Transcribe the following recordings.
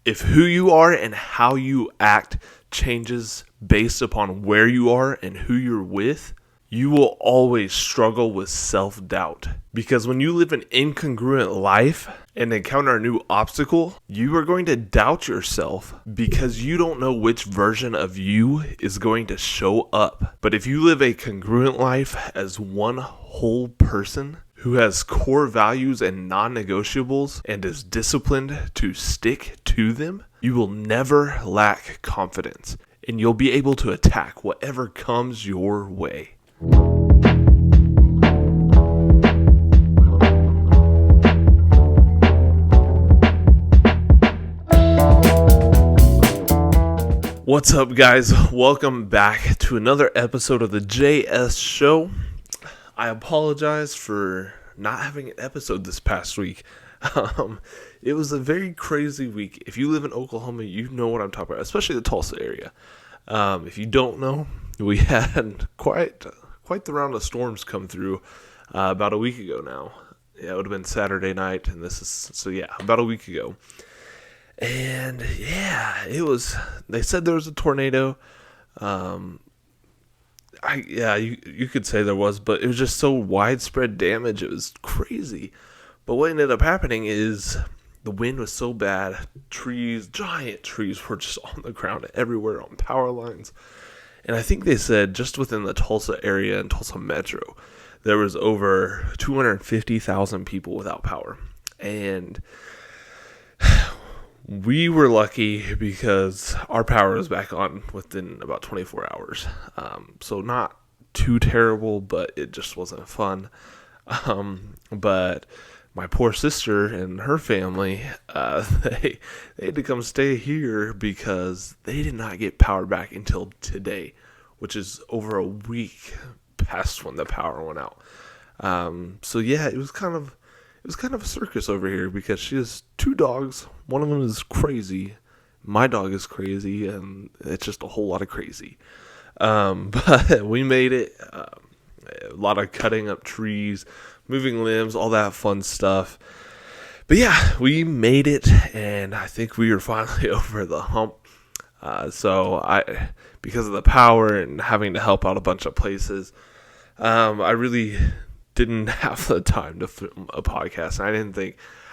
if who you are and how you act changes based upon where you are and who you're with, you will always struggle with self-doubt. Because when you live an incongruent life and encounter a new obstacle, you are going to doubt yourself because you don't know which version of you is going to show up. But if you live a congruent life as one whole person who has core values and non-negotiables and is disciplined to stick to them, you will never lack confidence and you'll be able to attack whatever comes your way. What's up, guys? Welcome back to another episode of the JS Show. I apologize for not having an episode this past week. It was a very crazy week. If you live in Oklahoma, you know what I'm talking about, especially the Tulsa area. If you don't know, we had quite the round of storms come through about a week ago now. Yeah, it would have been Saturday night, and about a week ago. And yeah, they said there was a tornado. You could say there was, but it was just so widespread damage. It was crazy. But what ended up happening is the wind was so bad. Giant trees were just on the ground everywhere, on power lines. And I think they said just within the Tulsa area and Tulsa Metro, there was over 250,000 people without power. And we were lucky because our power was back on within about 24 hours. So not too terrible, but it just wasn't fun. But my poor sister and her family, they had to come stay here because they did not get power back until today, which is over a week past when the power went out. So yeah, it was kind of a circus over here because she has two dogs. One of them is crazy. My dog is crazy, and it's just a whole lot of crazy. But we made it. A lot of cutting up trees, moving limbs, all that fun stuff. But yeah, we made it, and I think we are finally over the hump. Because of the power and having to help out a bunch of places, I really didn't have the time to film a podcast. And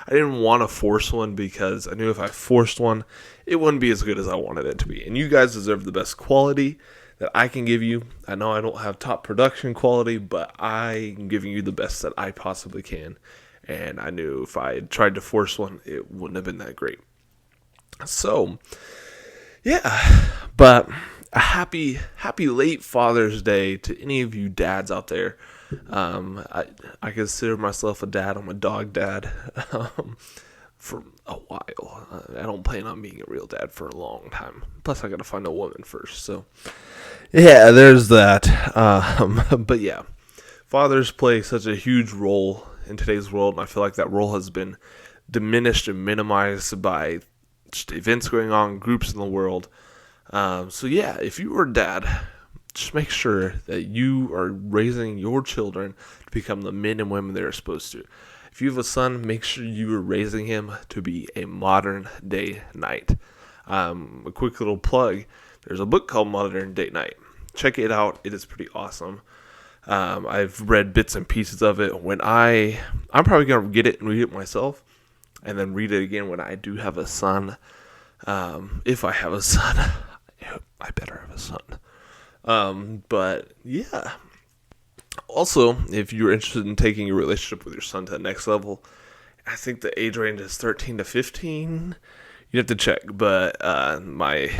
I didn't want to force one because I knew if I forced one, it wouldn't be as good as I wanted it to be. And you guys deserve the best quality that I can give you. I know I don't have top production quality, but I am giving you the best that I possibly can. And I knew if I had tried to force one, it wouldn't have been that great. So, yeah, but a happy late Father's Day to any of you dads out there. I consider myself a dad. I'm a dog dad for a while. I don't plan on being a real dad for a long time. Plus, I got to find a woman first. So, yeah, there's that. But yeah, fathers play such a huge role in today's world, and I feel like that role has been diminished and minimized by just events going on, groups in the world. So yeah, if you are a dad, just make sure that you are raising your children to become the men and women they're supposed to. If you have a son, make sure you are raising him to be a modern day knight. A quick little plug, there's a book called Modern Day Knight. Check it out. It is pretty awesome. I've read bits and pieces of it. I'm probably going to get it and read it myself, and then read it again when I do have a son. If I have a son, I better have a son. But yeah. Also, if you're interested in taking your relationship with your son to the next level, I think the age range is 13 to 15. You have to check, but my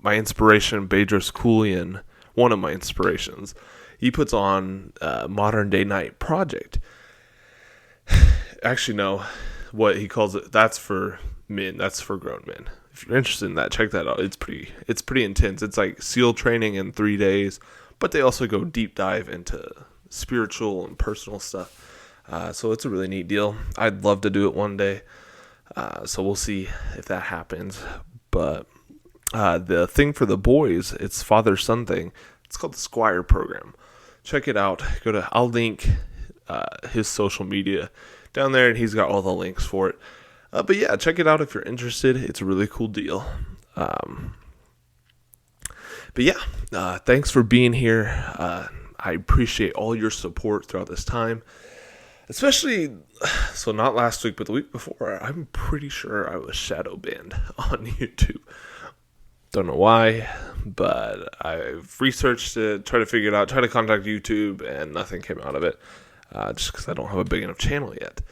inspiration, Bedros Keuilian, one of my inspirations, he puts on Modern Day Knight Project. Actually, no, what he calls it, that's for men, that's for grown men. If you're interested in that, check that out. It's pretty intense. It's like SEAL training in 3 days, but they also go deep dive into spiritual and personal stuff. So it's a really neat deal. I'd love to do it one day. So we'll see if that happens. But the thing for the boys, it's father-son thing. It's called the Squire Program. Check it out. I'll link his social media down there, and he's got all the links for it. But yeah, check it out if you're interested. It's a really cool deal. But yeah, thanks for being here. I appreciate all your support throughout this time. Especially, so not last week, but the week before, I'm pretty sure I was shadow banned on YouTube. Don't know why, but I've researched it, tried to figure it out, tried to contact YouTube, and nothing came out of it. Just because I don't have a big enough channel yet.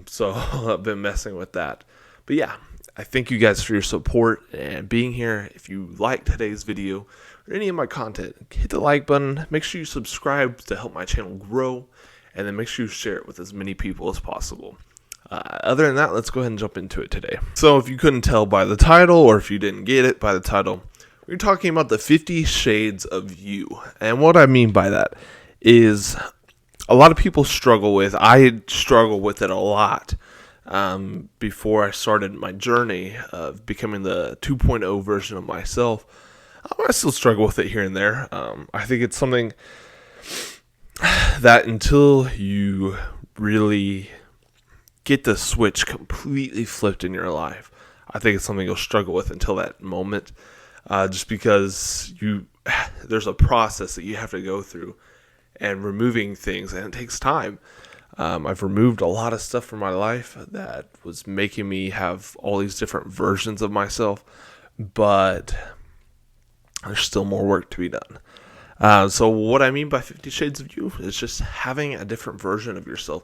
So I've been messing with that. But yeah, I thank you guys for your support and being here. If you like today's video or any of my content, hit the like button. Make sure you subscribe to help my channel grow. And then make sure you share it with as many people as possible. Other than that, let's go ahead and jump into it today. So if you couldn't tell by the title, or if you didn't get it by the title, we're talking about the 50 Shades of You. And what I mean by that is a lot of people struggle with, I struggle with it a lot before I started my journey of becoming the 2.0 version of myself. I still struggle with it here and there. I think it's something that until you really get the switch completely flipped in your life, I think it's something you'll struggle with until that moment. Just because there's a process that you have to go through and removing things, and it takes time. I've removed a lot of stuff from my life that was making me have all these different versions of myself, but there's still more work to be done. So what I mean by 50 Shades of You is just having a different version of yourself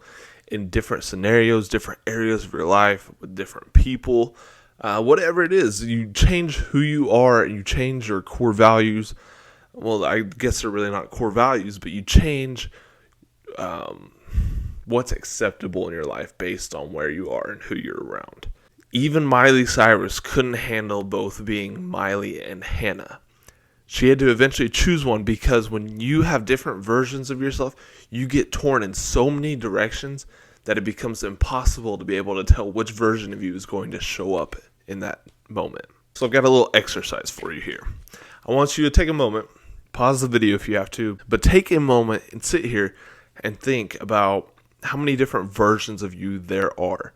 in different scenarios, different areas of your life, with different people, whatever it is. You change who you are, and you change your core values. Well, I guess they're really not core values, but you change what's acceptable in your life based on where you are and who you're around. Even Miley Cyrus couldn't handle both being Miley and Hannah. She had to eventually choose one, because when you have different versions of yourself, you get torn in so many directions that it becomes impossible to be able to tell which version of you is going to show up in that moment. So I've got a little exercise for you here. I want you to take a moment, pause the video if you have to, but take a moment and sit here and think about how many different versions of you there are.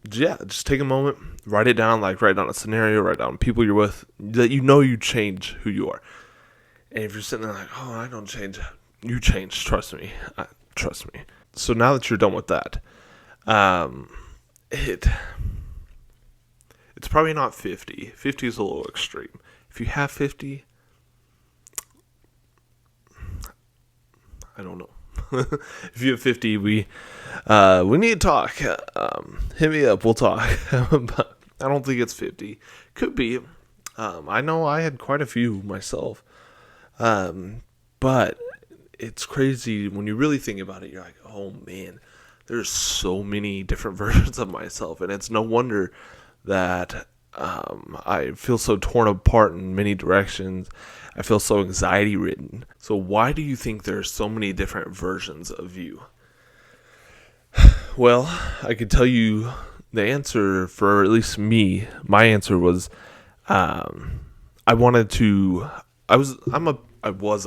Just take a moment, write it down, like write down a scenario, write down people you're with, that you know you change who you are. And if you're sitting there like, oh, I don't change, you change, trust me. Trust me. So now that you're done with that, it's probably not 50. 50 is a little extreme. If you have 50, I don't know. If you have 50, we need to talk. Hit me up, we'll talk. But I don't think it's 50. Could be. I know I had quite a few myself. But it's crazy when you really think about it. You're like, oh man, there's so many different versions of myself, and it's no wonder that I feel so torn apart in many directions. I feel so anxiety ridden. So why do you think there's so many different versions of you? Well, I could tell you the answer for at least me. My answer was, I was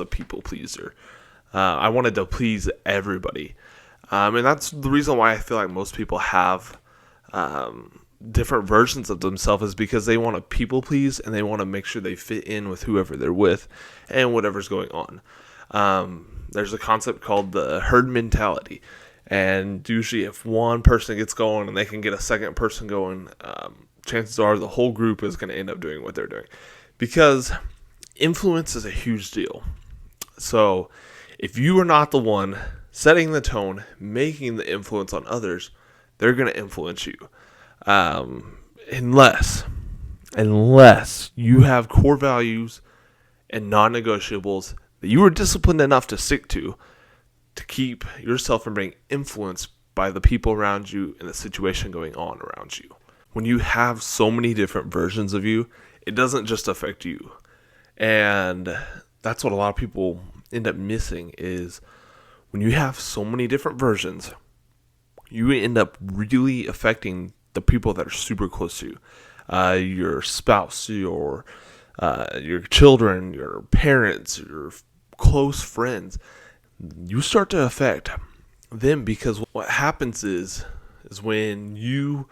a people pleaser. I wanted to please everybody. And that's the reason why I feel like most people have different versions of themselves, is because they want to people please, and they want to make sure they fit in with whoever they're with and whatever's going on. There's a concept called the herd mentality, and usually if one person gets going and they can get a second person going, chances are the whole group is going to end up doing what they're doing, because influence is a huge deal. So if you are not the one setting the tone, making the influence on others, they're going to influence you. Unless you have core values and non-negotiables that you are disciplined enough to stick to keep yourself from being influenced by the people around you and the situation going on around you. When you have so many different versions of you, it doesn't just affect you. And that's what a lot of people end up missing, is when you have so many different versions, you end up really affecting the people that are super close to you. Your spouse, your children, your parents, your close friends. You start to affect them, because what happens is is when you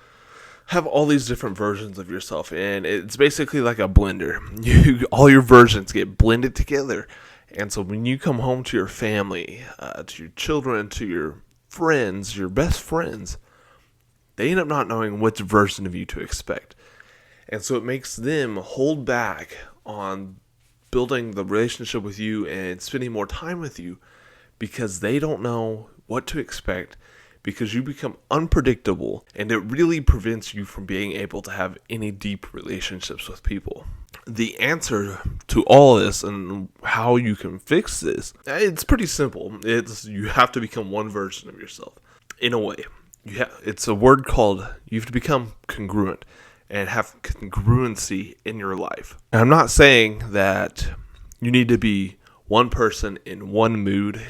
have all these different versions of yourself, and it's basically like a blender. All your versions get blended together, and so when you come home to your family, to your children, to your friends, your best friends, they end up not knowing which version of you to expect. And so it makes them hold back on building the relationship with you and spending more time with you because they don't know what to expect, because you become unpredictable, and it really prevents you from being able to have any deep relationships with people. The answer to all this and how you can fix this, it's pretty simple. You have to become one version of yourself. In a way, it's a word called, you have to become congruent and have congruency in your life. And I'm not saying that you need to be one person in one mood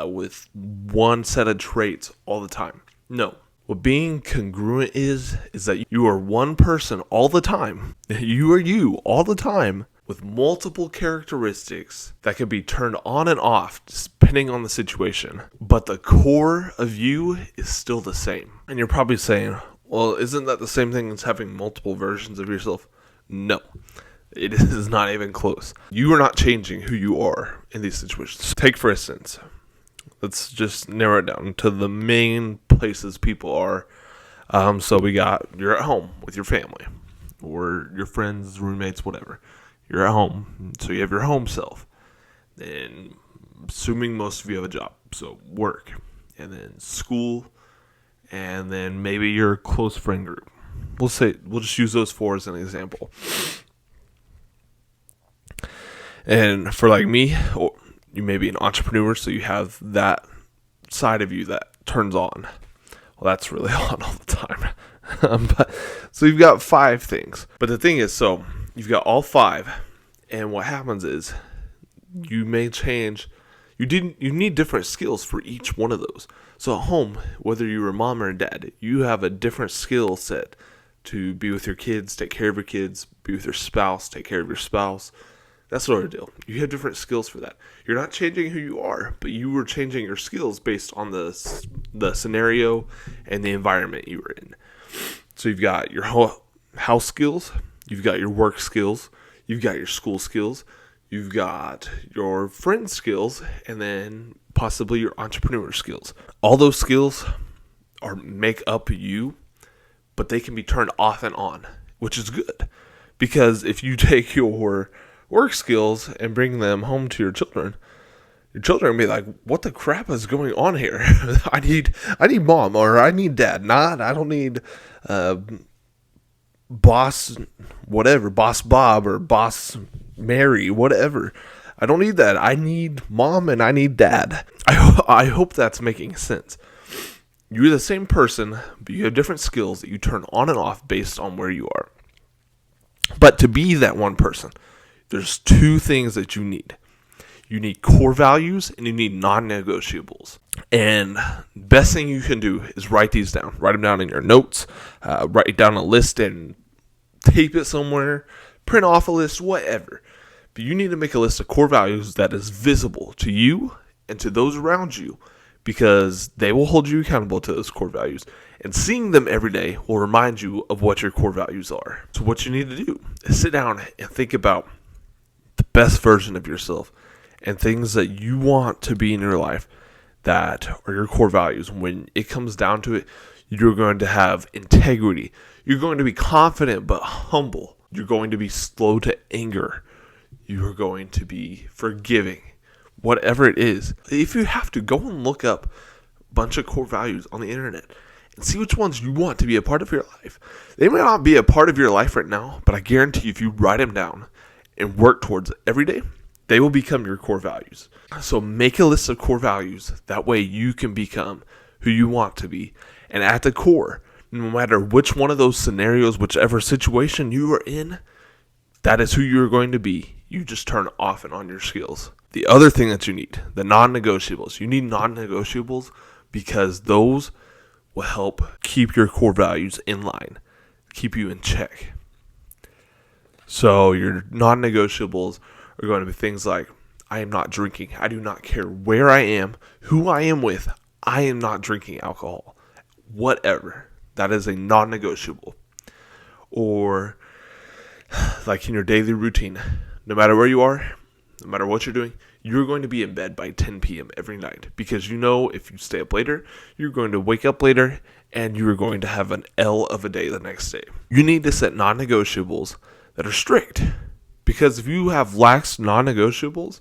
with one set of traits all the time. No. What being congruent is that you are one person all the time. You are you all the time with multiple characteristics that can be turned on and off depending on the situation. But the core of you is still the same. And you're probably saying, well, isn't that the same thing as having multiple versions of yourself? No. It is not even close. You are not changing who you are in these situations. Take, for instance, let's just narrow it down to the main places people are. So you're at home with your family or your friends, roommates, whatever. You're at home. So you have your home self. Then, assuming most of you have a job, so work, and then school, and then maybe your close friend group. We'll just use those four as an example. And for like me, you may be an entrepreneur, so you have that side of you that turns on. Well, that's really on all the time. So you've got 5 things. But the thing is, so you've got all 5, and what happens is you may change. You need different skills for each one of those. So at home, whether you're a mom or a dad, you have a different skill set to be with your kids, take care of your kids, be with your spouse, take care of your spouse. That sort of deal. You have different skills for that. You're not changing who you are, but you are changing your skills based on the scenario and the environment you were in. So you've got your house skills, you've got your work skills, you've got your school skills, you've got your friend skills, and then possibly your entrepreneur skills. All those skills make up you, but they can be turned off and on, which is good. Because if you take your work skills and bring them home to your children will be like, what the crap is going on here? I need mom, or I need dad. I don't need boss Bob or boss Mary, whatever. I don't need that. I need mom and I need dad. I hope that's making sense. You're the same person, but you have different skills that you turn on and off based on where you are. But to be that one person, there's 2 things that you need. You need core values and you need non-negotiables. And best thing you can do is write these down. Write them down in your notes. Write down a list and tape it somewhere. Print off a list, whatever. But you need to make a list of core values that is visible to you and to those around you, because they will hold you accountable to those core values. And seeing them every day will remind you of what your core values are. So what you need to do is sit down and think about the best version of yourself and things that you want to be in your life that are your core values. When it comes down to it, you're going to have integrity. You're going to be confident but humble. You're going to be slow to anger. You're going to be forgiving. Whatever it is. If you have to, go and look up a bunch of core values on the internet and see which ones you want to be a part of your life. They may not be a part of your life right now, but I guarantee you, if you write them down and work towards it every day, they will become your core values. So make a list of core values. That way you can become who you want to be. And at the core, no matter which one of those scenarios, whichever situation you are in, that is who you're going to be. You just turn off and on your skills. The other thing that you need, the non-negotiables. You need non-negotiables because those will help keep your core values in line, keep you in check. So your non-negotiables are going to be things like, I am not drinking. I do not care where I am, who I am with. I am not drinking alcohol. Whatever. That is a non-negotiable. Or like in your daily routine, no matter where you are, no matter what you're doing, you're going to be in bed by 10 p.m. every night, because you know if you stay up later, you're going to wake up later and you're going to have an L of a day the next day. You need to set non-negotiables that are strict, because if you have lax non-negotiables,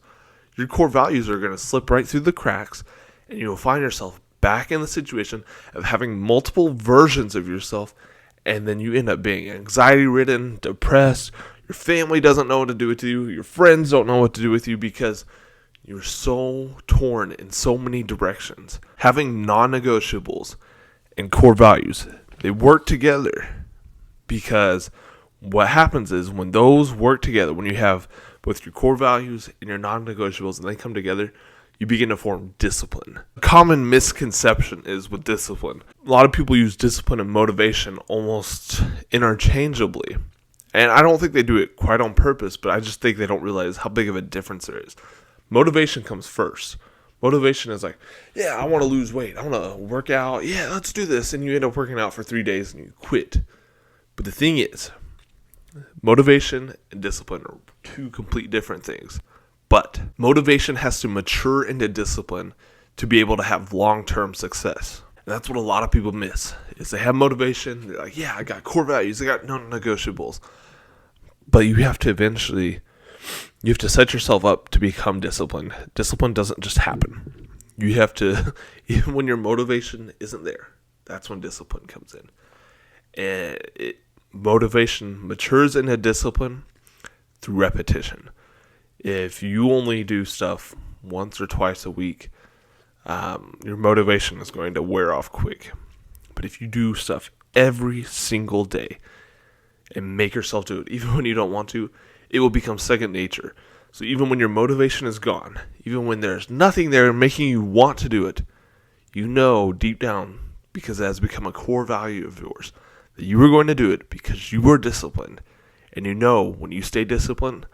your core values are going to slip right through the cracks, and you will find yourself back in the situation of having multiple versions of yourself, and then you end up being anxiety-ridden, depressed. Your family doesn't know what to do with you. Your friends don't know what to do with you because you're so torn in so many directions. Having non-negotiables and core values, they work together, because what happens is when those work together, when you have both your core values and your non-negotiables and they come together, you begin to form discipline. A common misconception is with discipline. A lot of people use discipline and motivation almost interchangeably. And I don't think they do it quite on purpose, but I just think they don't realize how big of a difference there is. Motivation comes first. Motivation is like, yeah, I want to lose weight. I want to work out. Yeah, let's do this. And you end up working out for 3 days and you quit. But the thing is, motivation and discipline are two complete different things. But motivation has to mature into discipline to be able to have long-term success. And that's what a lot of people miss, is they have motivation. They're like, yeah, I got core values. I got non-negotiables. But you have to set yourself up to become disciplined. Discipline doesn't just happen. You have to, even when your motivation isn't there, that's when discipline comes in. And motivation matures into discipline through repetition. If you only do stuff once or twice a week, your motivation is going to wear off quick. But if you do stuff every single day and make yourself do it, even when you don't want to, it will become second nature. So even when your motivation is gone, even when there's nothing there making you want to do it, you know deep down, because it has become a core value of yours, that you are going to do it because you were disciplined. And you know when you stay disciplined,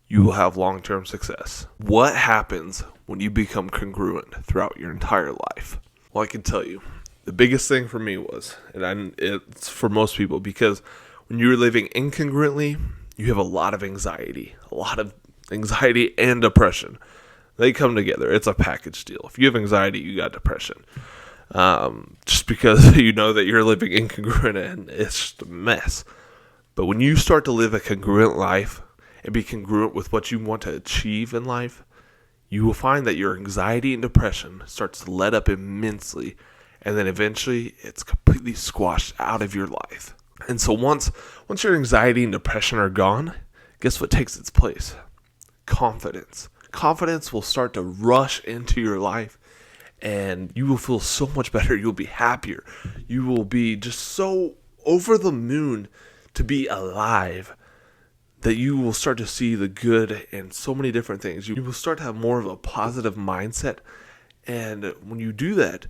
you will have long-term success. What happens when you become congruent throughout your entire life? Well, I can tell you, the biggest thing for me was, and it's for most people, because when you're living incongruently, you have a lot of anxiety and depression. They come together. It's a package deal. If you have anxiety, you got depression. Just because you know that you're living incongruent and it's just a mess. But when you start to live a congruent life and be congruent with what you want to achieve in life, you will find that your anxiety and depression starts to let up immensely, and then eventually it's completely squashed out of your life. And so once your anxiety and depression are gone, guess what takes its place? Confidence. Confidence will start to rush into your life, and you will feel so much better. You'll be happier. You will be just so over the moon to be alive that you will start to see the good in so many different things. You will start to have more of a positive mindset. And when you do that,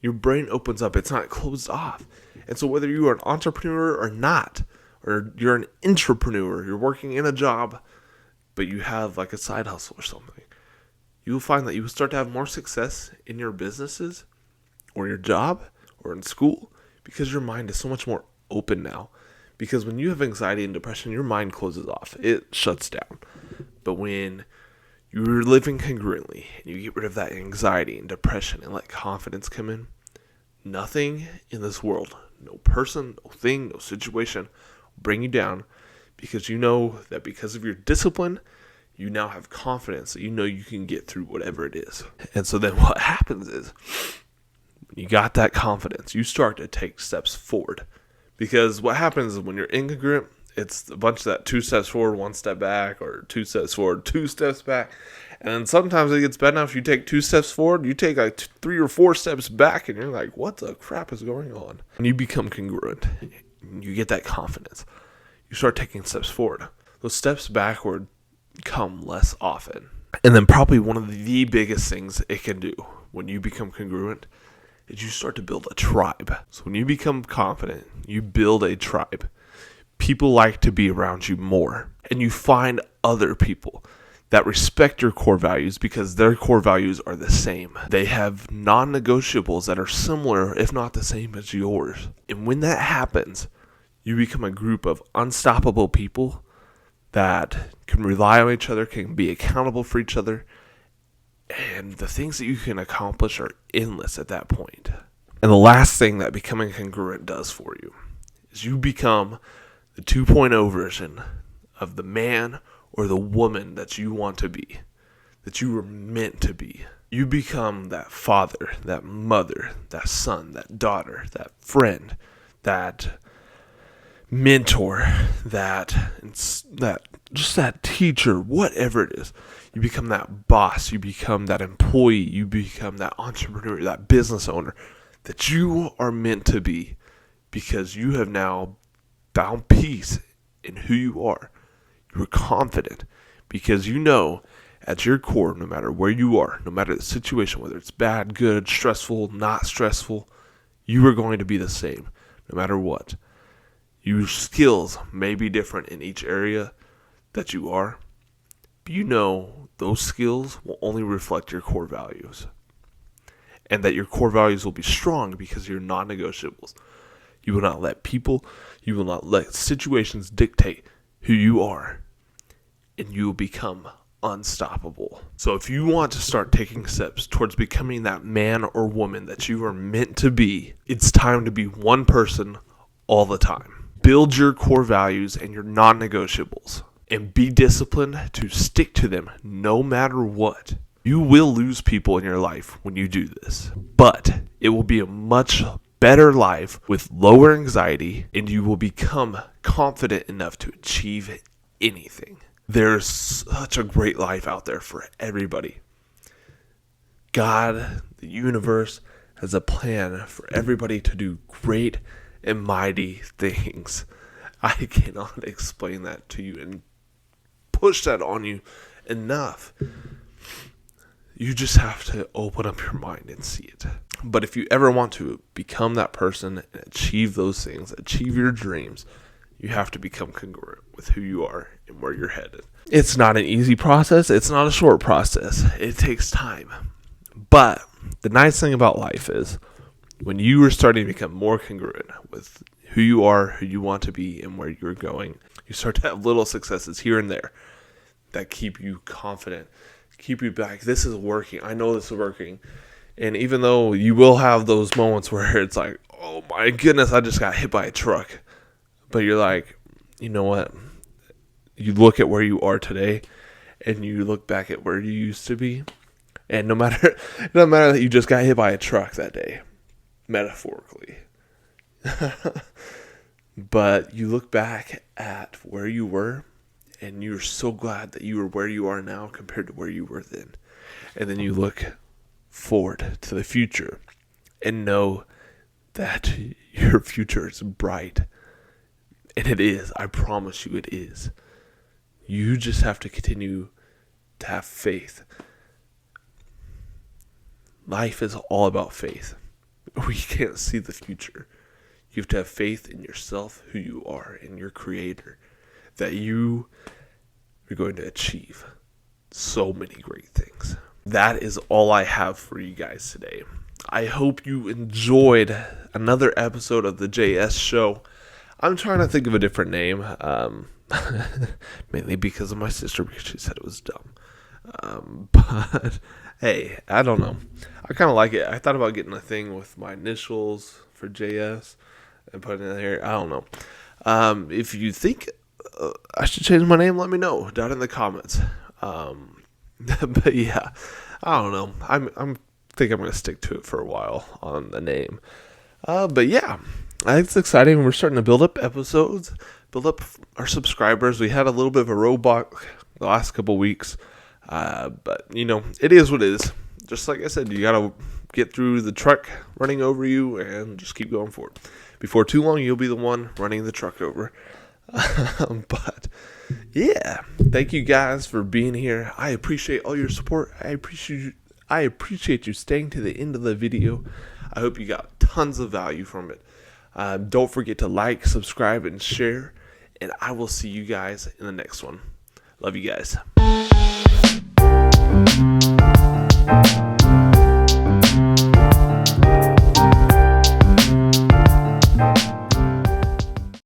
your brain opens up. It's not closed off. And so whether you are an entrepreneur or not, or you're an intrapreneur, you're working in a job, but you have like a side hustle or something, you will find that you will start to have more success in your businesses or your job or in school, because your mind is so much more open now. Because when you have anxiety and depression, your mind closes off. It shuts down. But when you're living congruently and you get rid of that anxiety and depression and let confidence come in, nothing in this world, no person, no thing, no situation will bring you down, because you know that because of your discipline, you now have confidence that you know you can get through whatever it is. And so then what happens is, when you got that confidence, you start to take steps forward. Because what happens is when you're incongruent, it's a bunch of that 2 steps forward, 1 step back, or 2 steps forward, 2 steps back. And then sometimes it gets bad enough, you take 2 steps forward, you take like 3 or 4 steps back, and you're like, what the crap is going on? When you become congruent, you get that confidence, you start taking steps forward. Those steps backward come less often. And then probably one of the biggest things it can do when you become congruent is you start to build a tribe. So when you become confident, you build a tribe. People like to be around you more, and you find other people that respect your core values because their core values are the same. They have non-negotiables that are similar, if not the same as yours. And when that happens, you become a group of unstoppable people that can rely on each other, can be accountable for each other, and the things that you can accomplish are endless at that point. And the last thing that becoming congruent does for you is you become the 2.0 version of the man or the woman that you want to be, that you were meant to be. You become that father, that mother, that son, that daughter, that friend, that mentor, that teacher, whatever it is. You become that boss, you become that employee, you become that entrepreneur, that business owner that you are meant to be because you have now found peace in who you are. You're confident because you know at your core, no matter where you are, no matter the situation, whether it's bad, good, stressful, not stressful, you are going to be the same no matter what. Your skills may be different in each area that you are, but you know those skills will only reflect your core values. And that your core values will be strong because you're non-negotiables. You will not let people, you will not let situations dictate who you are. And you will become unstoppable. So if you want to start taking steps towards becoming that man or woman that you are meant to be, it's time to be one person all the time. Build your core values and your non-negotiables and be disciplined to stick to them no matter what. You will lose people in your life when you do this, but it will be a much better life with lower anxiety and you will become confident enough to achieve anything. There's such a great life out there for everybody. God, the universe, has a plan for everybody to do great and mighty things. I cannot explain that to you and push that on you enough. You just have to open up your mind and see it. But if you ever want to become that person and achieve those things, achieve your dreams, you have to become congruent with who you are and where you're headed. It's not an easy process. It's not a short process. It takes time. But the nice thing about life is when you are starting to become more congruent with who you are, who you want to be, and where you're going, you start to have little successes here and there that keep you confident, keep you back. This is working. I know this is working. And even though you will have those moments where it's like, oh my goodness, I just got hit by a truck. But you're like, you know what? You look at where you are today and you look back at where you used to be. And no matter that you just got hit by a truck that day, metaphorically. But you look back at where you were and you're so glad that you are where you are now compared to where you were then. And then you look forward to the future and know that your future is bright. And it is. I promise you it is. You just have to continue to have faith. Life is all about faith. We can't see the future. You have to have faith in yourself, who you are, in your creator, that you are going to achieve so many great things. That is all I have for you guys today. I hope you enjoyed another episode of the JS Show. I'm trying to think of a different name, mainly because of my sister, because she said it was dumb. But hey, I don't know. I kind of like it. I thought about getting a thing with my initials for JS and putting it in here. I don't know. If you think I should change my name, let me know down in the comments. But yeah, I don't know. I'm think I'm going to stick to it for a while on the name. But yeah, it's exciting. We're starting to build up episodes, build up our subscribers. We had a little bit of a roadblock the last couple weeks. But you know, it is what it is. Just like I said, you got to get through the truck running over you and just keep going forward. Before too long, you'll be the one running the truck over. But yeah, thank you guys for being here. I appreciate all your support. I appreciate you staying to the end of the video. I hope you got tons of value from it. Don't forget to like, subscribe, and share. And I will see you guys in the next one. Love you guys. guys.